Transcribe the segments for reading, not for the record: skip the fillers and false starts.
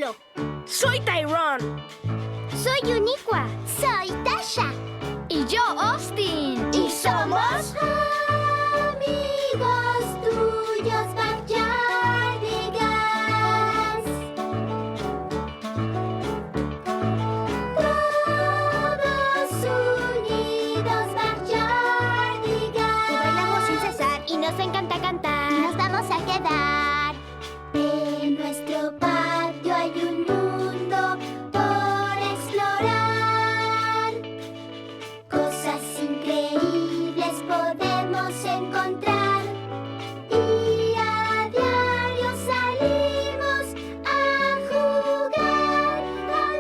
Pablo. Soy Tyrone. Soy Uniqua. Soy Tasha. Y yo, Austin. Y somos amigos tuyos, Backyardigans. Todos unidos, Backyardigans. Y bailamos sin cesar y nos encanta cantar. Y nos vamos a quedar. En nuestro patio hay un mundo por explorar. Cosas increíbles podemos encontrar. Y a diario salimos a jugar.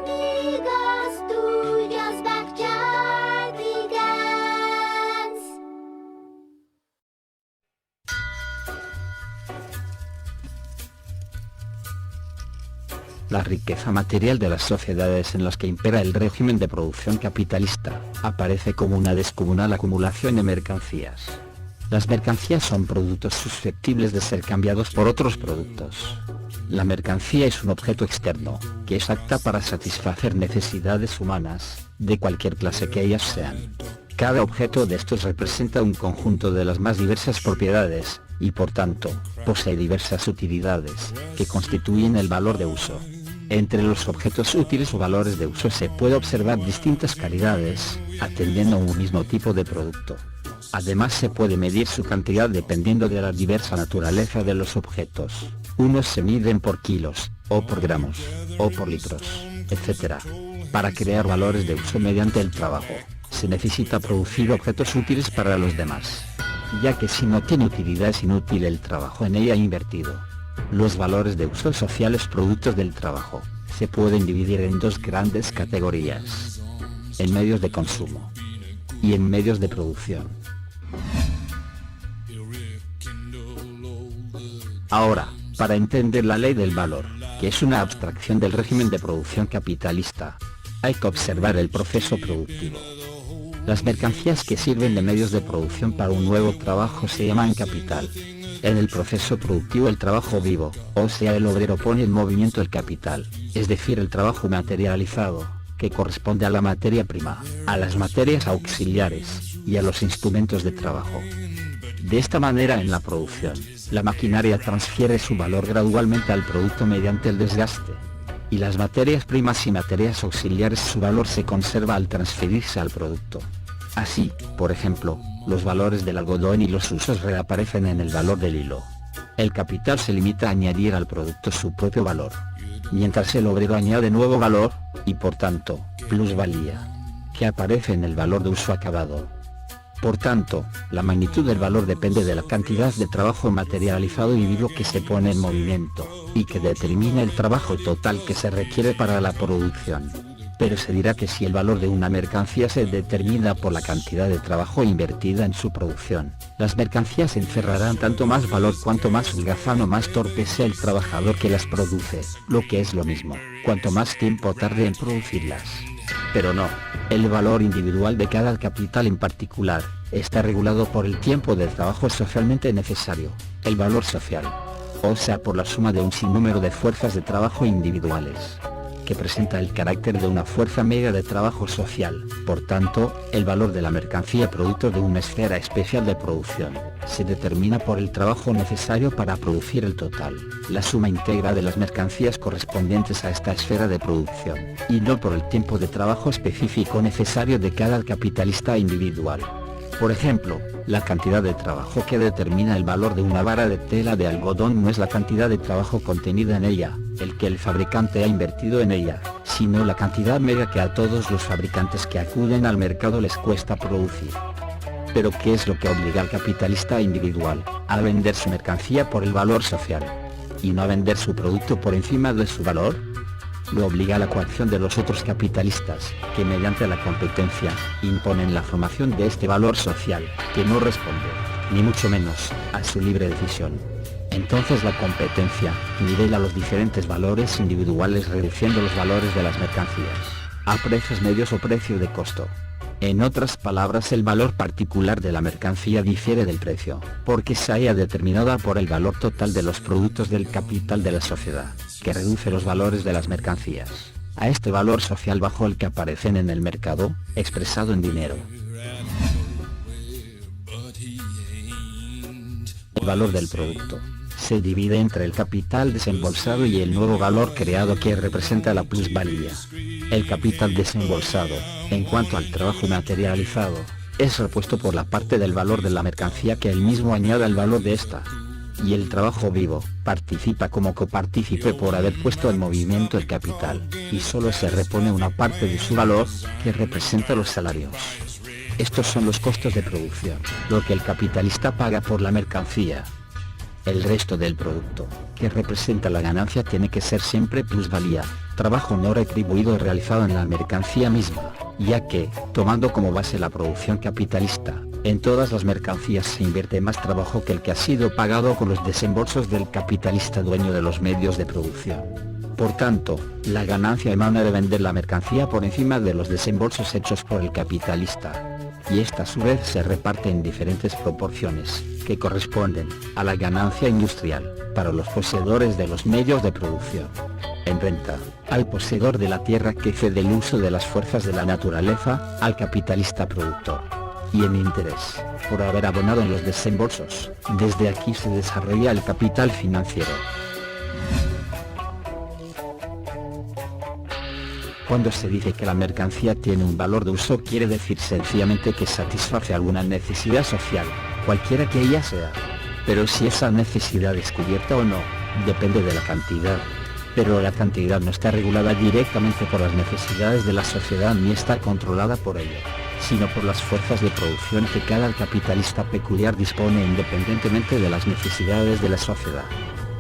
Amigos tuyos, Backyardigans. La riqueza material de las sociedades en las que impera el régimen de producción capitalista, aparece como una descomunal acumulación de mercancías. Las mercancías son productos susceptibles de ser cambiados por otros productos. La mercancía es un objeto externo, que es apta para satisfacer necesidades humanas, de cualquier clase que ellas sean. Cada objeto de estos representa un conjunto de las más diversas propiedades, y por tanto, posee diversas utilidades, que constituyen el valor de uso. Entre los objetos útiles o valores de uso se puede observar distintas calidades, atendiendo a un mismo tipo de producto. Además se puede medir su cantidad dependiendo de la diversa naturaleza de los objetos. Unos se miden por kilos, o por gramos, o por litros, etc. Para crear valores de uso mediante el trabajo, se necesita producir objetos útiles para los demás, ya que si no tiene utilidad es inútil el trabajo en ella invertido. Los valores de uso sociales productos del trabajo, se pueden dividir en dos grandes categorías: en medios de consumo y en medios de producción. Ahora, para entender la ley del valor, que es una abstracción del régimen de producción capitalista, hay que observar el proceso productivo. Las mercancías que sirven de medios de producción para un nuevo trabajo se llaman capital. En el proceso productivo el trabajo vivo, o sea el obrero pone en movimiento el capital, es decir el trabajo materializado, que corresponde a la materia prima, a las materias auxiliares, y a los instrumentos de trabajo. De esta manera en la producción, la maquinaria transfiere su valor gradualmente al producto mediante el desgaste, y las materias primas y materias auxiliares su valor se conserva al transferirse al producto. Así, por ejemplo, los valores del algodón y los usos reaparecen en el valor del hilo. El capital se limita a añadir al producto su propio valor, mientras el obrero añade nuevo valor, y por tanto, plusvalía, que aparece en el valor de uso acabado. Por tanto, la magnitud del valor depende de la cantidad de trabajo materializado y vivo que se pone en movimiento, y que determina el trabajo total que se requiere para la producción. Pero se dirá que si el valor de una mercancía se determina por la cantidad de trabajo invertida en su producción, las mercancías encerrarán tanto más valor cuanto más holgazán o más torpe sea el trabajador que las produce, lo que es lo mismo, cuanto más tiempo tarde en producirlas. Pero no, el valor individual de cada capital en particular, está regulado por el tiempo de trabajo socialmente necesario, el valor social, o sea por la suma de un sinnúmero de fuerzas de trabajo individuales, que presenta el carácter de una fuerza media de trabajo social. Por tanto, el valor de la mercancía producto de una esfera especial de producción, se determina por el trabajo necesario para producir el total, la suma íntegra de las mercancías correspondientes a esta esfera de producción, y no por el tiempo de trabajo específico necesario de cada capitalista individual. Por ejemplo, la cantidad de trabajo que determina el valor de una vara de tela de algodón no es la cantidad de trabajo contenida en ella, el que el fabricante ha invertido en ella, sino la cantidad media que a todos los fabricantes que acuden al mercado les cuesta producir. Pero ¿qué es lo que obliga al capitalista individual a vender su mercancía por el valor social, y no a vender su producto por encima de su valor? Lo obliga a la coacción de los otros capitalistas, que mediante la competencia, imponen la formación de este valor social, que no responde, ni mucho menos, a su libre decisión. Entonces la competencia nivela los diferentes valores individuales reduciendo los valores de las mercancías a precios medios o precio de costo. En otras palabras, el valor particular de la mercancía difiere del precio, porque se halla determinada por el valor total de los productos del capital de la sociedad. que reduce los valores de las mercancías a este valor social bajo el que aparecen en el mercado, expresado en dinero. El valor del producto se divide entre el capital desembolsado y el nuevo valor creado que representa la plusvalía. El capital desembolsado, en cuanto al trabajo materializado, es repuesto por la parte del valor de la mercancía que él mismo añade al valor de esta. Y el trabajo vivo participa como copartícipe por haber puesto en movimiento el capital, y solo se repone una parte de su valor, que representa los salarios. Estos son los costos de producción, lo que el capitalista paga por la mercancía. El resto del producto, que representa la ganancia, tiene que ser siempre plusvalía, trabajo no retribuido realizado en la mercancía misma, ya que, tomando como base la producción capitalista, en todas las mercancías se invierte más trabajo que el que ha sido pagado con los desembolsos del capitalista dueño de los medios de producción. Por tanto, la ganancia emana de vender la mercancía por encima de los desembolsos hechos por el capitalista. Y esta a su vez se reparte en diferentes proporciones, que corresponden a la ganancia industrial, para los poseedores de los medios de producción. En renta, al poseedor de la tierra que cede el uso de las fuerzas de la naturaleza, al capitalista productor. Y en interés, por haber abonado en los desembolsos. Desde aquí se desarrolla el capital financiero. Cuando se dice que la mercancía tiene un valor de uso, quiere decir sencillamente que satisface alguna necesidad social, cualquiera que ella sea. Pero si esa necesidad es cubierta o no, depende de la cantidad. Pero la cantidad no está regulada directamente por las necesidades de la sociedad ni está controlada por ello, sino por las fuerzas de producción que cada capitalista peculiar dispone independientemente de las necesidades de la sociedad.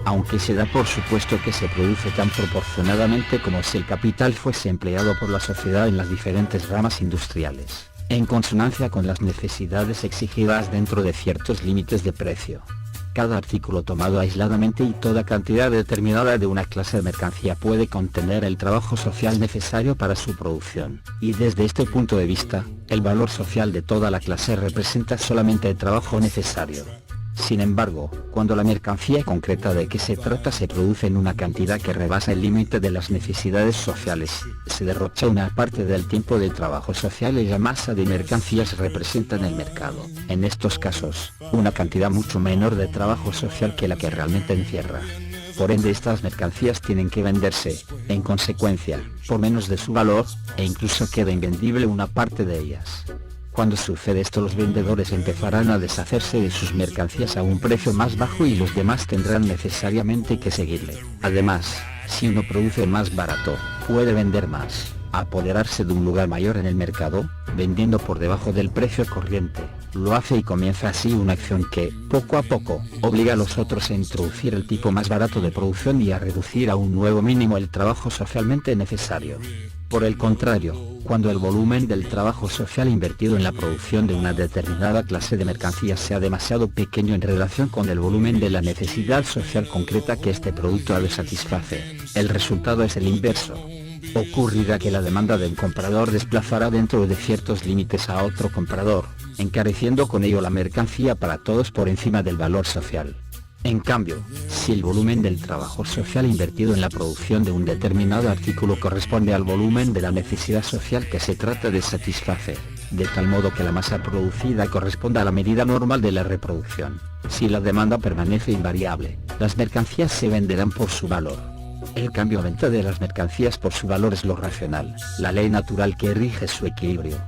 Aunque se da por supuesto que se produce tan proporcionadamente como si el capital fuese empleado por la sociedad en las diferentes ramas industriales, en consonancia con las necesidades exigidas dentro de ciertos límites de precio. Cada artículo tomado aisladamente y toda cantidad determinada de una clase de mercancía puede contener el trabajo social necesario para su producción, y desde este punto de vista, el valor social de toda la clase representa solamente el trabajo necesario. Sin embargo, cuando la mercancía concreta de que se trata se produce en una cantidad que rebasa el límite de las necesidades sociales, se derrocha una parte del tiempo de trabajo social y la masa de mercancías representa en el mercado, en estos casos, una cantidad mucho menor de trabajo social que la que realmente encierra. Por ende, estas mercancías tienen que venderse, en consecuencia, por menos de su valor, e incluso queda invendible una parte de ellas. Cuando sucede esto, los vendedores empezarán a deshacerse de sus mercancías a un precio más bajo y los demás tendrán necesariamente que seguirle. Además, si uno produce más barato, puede vender más, apoderarse de un lugar mayor en el mercado, vendiendo por debajo del precio corriente. Lo hace y comienza así una acción que, poco a poco, obliga a los otros a introducir el tipo más barato de producción y a reducir a un nuevo mínimo el trabajo socialmente necesario. Por el contrario, cuando el volumen del trabajo social invertido en la producción de una determinada clase de mercancías sea demasiado pequeño en relación con el volumen de la necesidad social concreta que este producto ha de satisfacer, el resultado es el inverso. Ocurrirá que la demanda de un comprador desplazará dentro de ciertos límites a otro comprador, encareciendo con ello la mercancía para todos por encima del valor social. En cambio, si el volumen del trabajo social invertido en la producción de un determinado artículo corresponde al volumen de la necesidad social que se trata de satisfacer, de tal modo que la masa producida corresponda a la medida normal de la reproducción, si la demanda permanece invariable, las mercancías se venderán por su valor. El cambio a venta de las mercancías por su valor es lo racional, la ley natural que rige su equilibrio.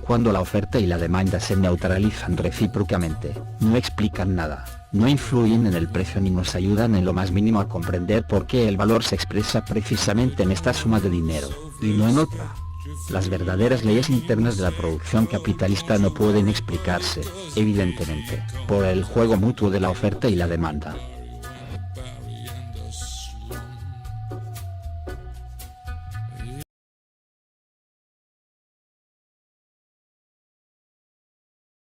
Cuando la oferta y la demanda se neutralizan recíprocamente, no explican nada, no influyen en el precio ni nos ayudan en lo más mínimo a comprender por qué el valor se expresa precisamente en esta suma de dinero, y no en otra. Las verdaderas leyes internas de la producción capitalista no pueden explicarse, evidentemente, por el juego mutuo de la oferta y la demanda.